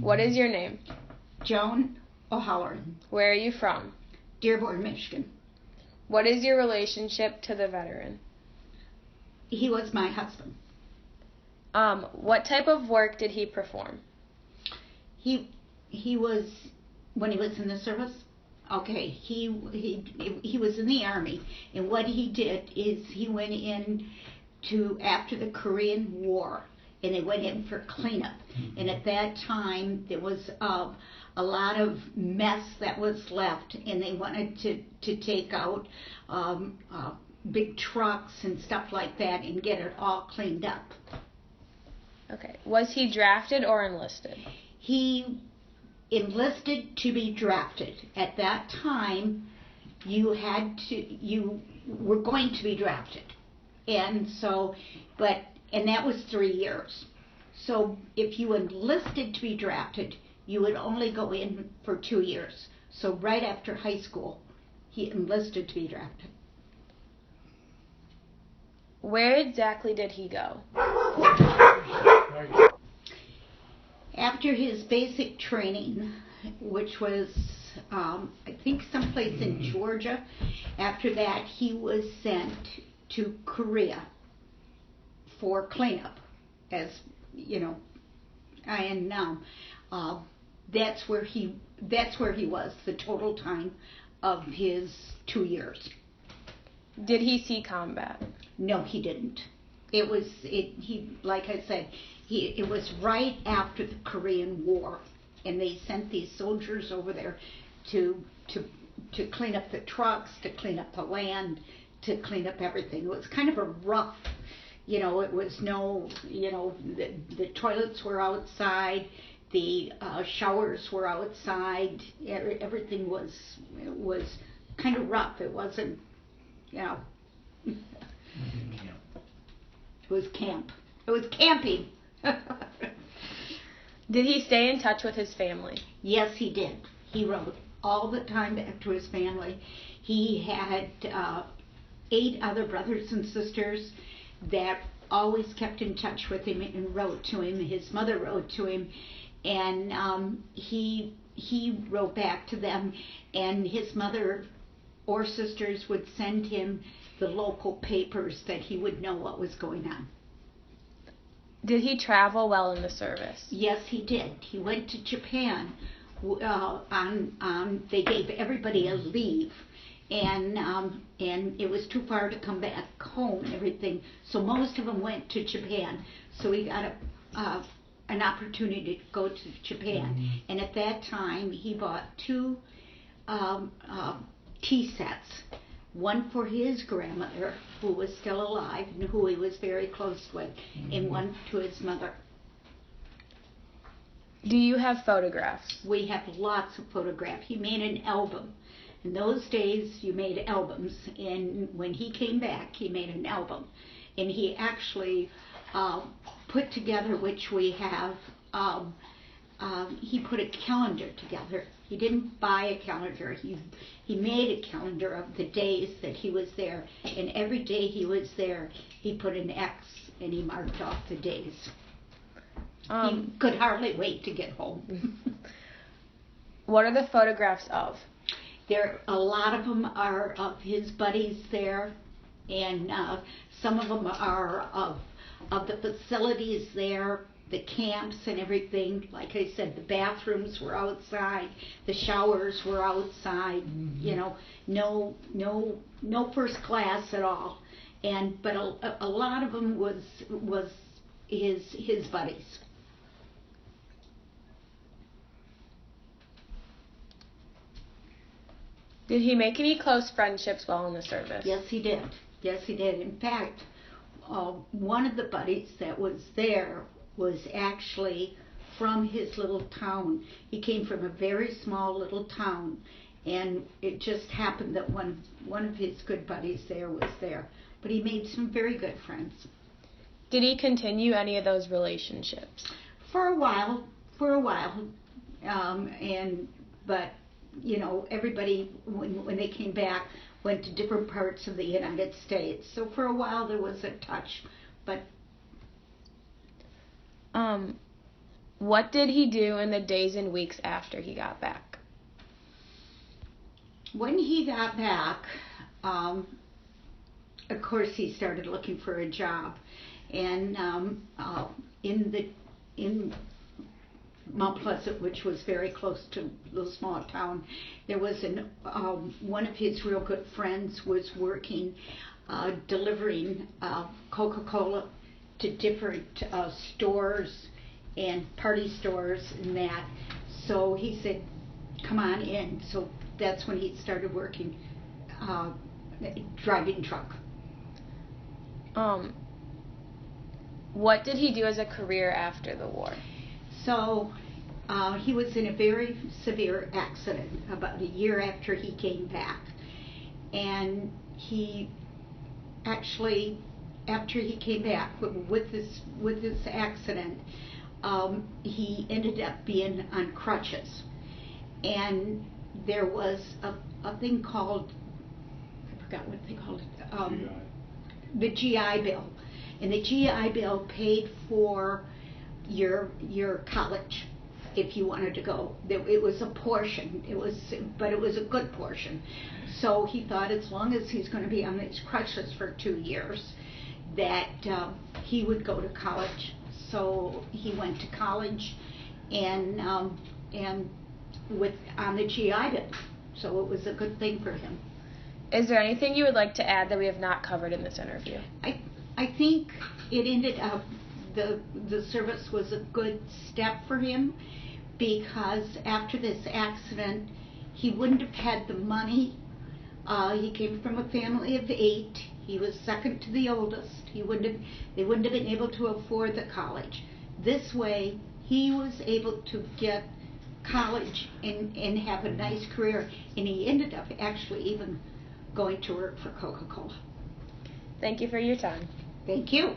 What is your name? Joan O'Halloran. Where are you from? Dearborn, Michigan. What is your relationship to the veteran? He was my husband. What type of work did he perform? He was, when he was in the service, okay, he was in the Army, and what he did is he went in after the Korean War, and they went in for cleanup. And at that time, there was a lot of mess that was left, and they wanted to take out big trucks and stuff like that and get it all cleaned up. Okay. Was he drafted or enlisted? He enlisted to be drafted. At that time, you were going to be drafted. And so, and that was 3 years. So if you enlisted to be drafted, you would only go in for 2 years. So right after high school, he enlisted to be drafted. Where exactly did he go? After his basic training, which was, I think, someplace in Georgia, after that he was sent to Korea for cleanup, as you know, and that's where he was the total time of his 2 years. Did he see combat? No, he didn't. It was like I said, it was right after the Korean War, and they sent these soldiers over there to clean up the trucks, to clean up the land, to clean up everything. It was kind of a rough, it was the toilets were outside, the showers were outside, everything was kind of rough. It wasn't, it was camp. It was camping. Did he stay in touch with his family? Yes, he did. He wrote all the time back to his family. He had 8 other brothers and sisters that always kept in touch with him and wrote to him. His mother wrote to him, and he wrote back to them, and his mother or sisters would send him the local papers that he would know what was going on. Did he travel well in the service? Yes, he did. He went to Japan. They gave everybody a leave, and it was too far to come back home and everything. So most of them went to Japan. So he got an opportunity to go to Japan. Mm-hmm. And at that time, he bought 2 tea sets. One for his grandmother, who was still alive and who he was very close with, and one to his mother. Do you have photographs? We have lots of photographs. He made an album. In those days, you made albums, and when he came back, he made an album. And he actually put together, which we have, he put a calendar together. He didn't buy a calendar. He made a calendar of the days that he was there. And every day he was there, he put an X and he marked off the days. He could hardly wait to get home. What are the photographs of? A lot of them are of his buddies there, and some of them are of the facilities there, the camps and everything. Like I said, the bathrooms were outside, the showers were outside. Mm-hmm. No first class at all. But a lot of them was his buddies. Did he make any close friendships while in the service? Yes, he did. Yes, he did. In fact, one of the buddies that was there was actually from his little town. He came from a very small little town, and it just happened that one of his good buddies there was there. But he made some very good friends. Did he continue any of those relationships? For a while. But everybody, when they came back, went to different parts of the United States. So for a while there was a touch, but... What did he do in the days and weeks after he got back? When he got back, of course, he started looking for a job, and in Mount Pleasant, which was very close to the small town, there was one of his real good friends was working delivering Coca-Cola to different stores and party stores and that. So he said, "Come on in." So that's when he started working driving truck. What did he do as a career after the war? So he was in a very severe accident about a year after he came back, and he actually, after he came back with this accident, he ended up being on crutches, and there was a thing called, I forgot what they called it, the GI Bill, and the GI Bill paid for your college if you wanted to go. It was a portion. But it was a good portion. So he thought, as long as he's going to be on these crutches for 2 years, that he would go to college. So he went to college, and with on the GI Bill. So it was a good thing for him. Is there anything you would like to add that we have not covered in this interview? I think it ended up, the service was a good step for him, because after this accident, he wouldn't have had the money. He came from a family of 8. He was second to the oldest. They wouldn't have been able to afford the college. This way, he was able to get college and have a nice career, and he ended up actually even going to work for Coca-Cola. Thank you for your time. Thank you.